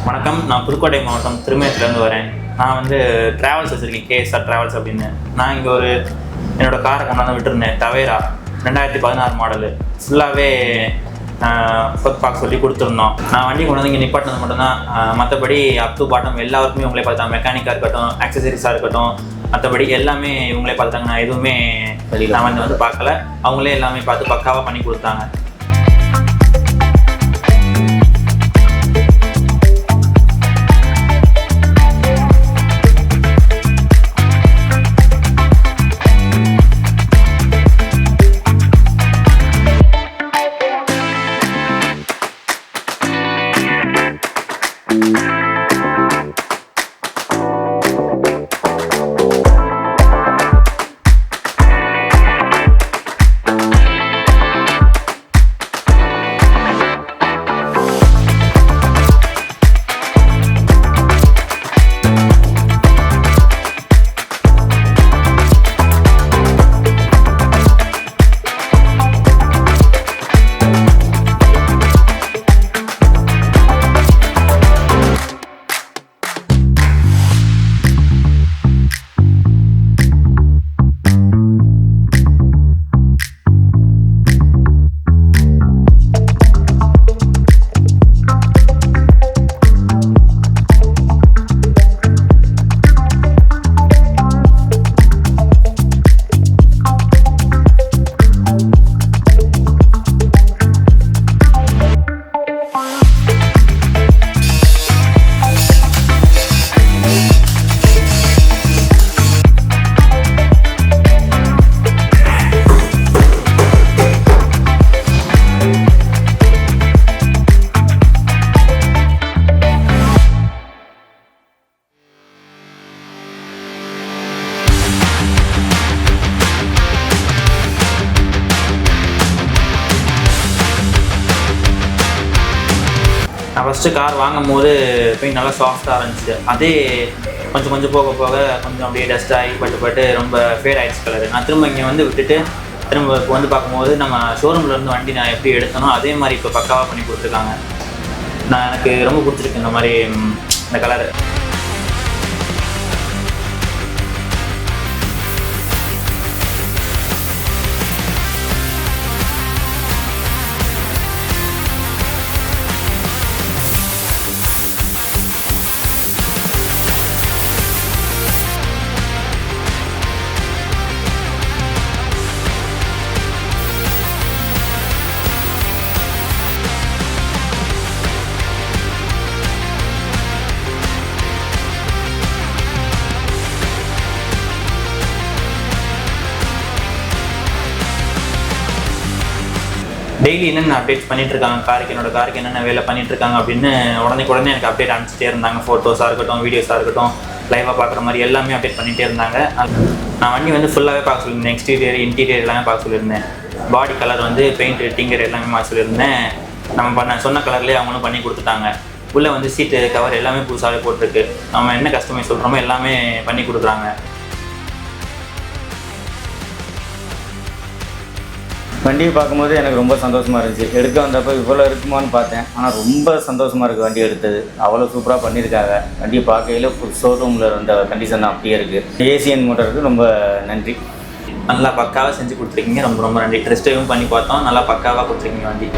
வணக்கம். நான் புதுக்கோட்டை மாவட்டம் திருமயத்துலேருந்து வரேன். நான் வந்து ட்ராவல்ஸ் வச்சுருக்கேன், கேஎஸ்ஆர் ட்ராவல்ஸ் அப்படின்னு. நான் இங்கே என்னோடய காரை கொண்டாந்து விட்டுருந்தேன். Tavera 2016 model. ஃபுல்லாகவே ஃபர்ஸ்ட் பார்க்க சொல்லி கொடுத்துருந்தோம். நான் வண்டி கொண்டு வந்து இங்கே நிப்பாட்டினது மட்டும்தான். மற்றபடி அப் டு பாட்டம் எல்லாருக்குமே இவங்களே பார்த்தாங்க. மெக்கானிக்காக இருக்கட்டும், ஆக்சசரிஸாக இருக்கட்டும், மற்றபடி எல்லாமே இவங்களே பார்த்தாங்க. நான் எதுவுமே நான் வந்து பார்க்கல. அவங்களே எல்லாமே பார்த்து பக்காவாக பண்ணி கொடுத்தாங்க. நான் ஃபஸ்ட்டு கார் வாங்கும் போது பெயிண்ட் நல்லா சாஃப்டாக இருந்துச்சு. அதே கொஞ்சம் போக கொஞ்சம் அப்படியே டஸ்ட் ஆகி பட்டு ரொம்ப ஃபேட் ஆகிடுச்சு கலரு. நான் திரும்ப இங்கே வந்து விட்டுட்டு திரும்ப இப்போ வந்து பார்க்கும்போது நம்ம ஷோரூமில் இருந்து வண்டி நான் எப்படி எடுத்தனோ அதே மாதிரி இப்போ பக்காவாக பண்ணி கொடுத்துருக்காங்க. எனக்கு ரொம்ப பிடிச்சிருக்கு இந்த மாதிரி இந்த கலரு. டெய்லி என்னென்ன அப்டேட்ஸ் பண்ணிகிட்ருக்காங்க, காருக்கு என்னென்ன வேலை பண்ணிகிட்ருக்காங்க அப்படின்னு உடனே எனக்கு அப்டேட் அனுப்பிச்சிட்டே இருந்தாங்க. ஃபோட்டோஸாக இருக்கட்டும், வீடியோஸாக இருக்கட்டும், லைவாக பார்க்குற மாதிரி எல்லாமே அப்டேட் பண்ணிகிட்டே இருந்தாங்க. நான் வண்டி வந்து ஃபுல்லாகவே பார்க்க சொல்லியிருந்தேன். எக்ஸ்டீரியர், இன்டீரியர் எல்லாமே பார்க்க சொல்லியிருந்தேன். பாடி கலர் வந்து பெயிண்ட், டிங்கர் எல்லாமே பார்க்க சொல்லியிருந்தேன். நம்ம சொன்ன கலர்லேயே அவங்களும் பண்ணி கொடுத்துட்டாங்க. உள்ளே வந்து சீட்டு கவர் எல்லாமே புதுசாகவே போட்டிருக்கு. நம்ம என்ன கஸ்டமைஸ் சொல்கிறோமோ எல்லாமே பண்ணி கொடுக்குறாங்க. வண்டியை பார்க்கும்போது எனக்கு ரொம்ப சந்தோஷமாக இருந்துச்சு. எடுக்க வந்தப்போ இவ்வளோ இருக்குமான்னு பார்த்தேன். ஆனால் ரொம்ப சந்தோஷமாக இருக்குது வண்டி எடுத்தது. அவ்வளோ சூப்பராக பண்ணியிருக்காங்க. வண்டியை பார்க்கையில் ஷோரூமில் இருந்த கண்டிஷன் தான் அப்படியே இருக்குது. ஏசியன் மோட்டருக்கு ரொம்ப நன்றி. நல்லா பக்காவாக செஞ்சு கொடுத்துருக்கீங்க. ரொம்ப நன்றி. டெஸ்ட் ட்ரைவும் பண்ணி பார்த்தோம். நல்லா பக்காவாக கொடுத்துருக்கீங்க வண்டி.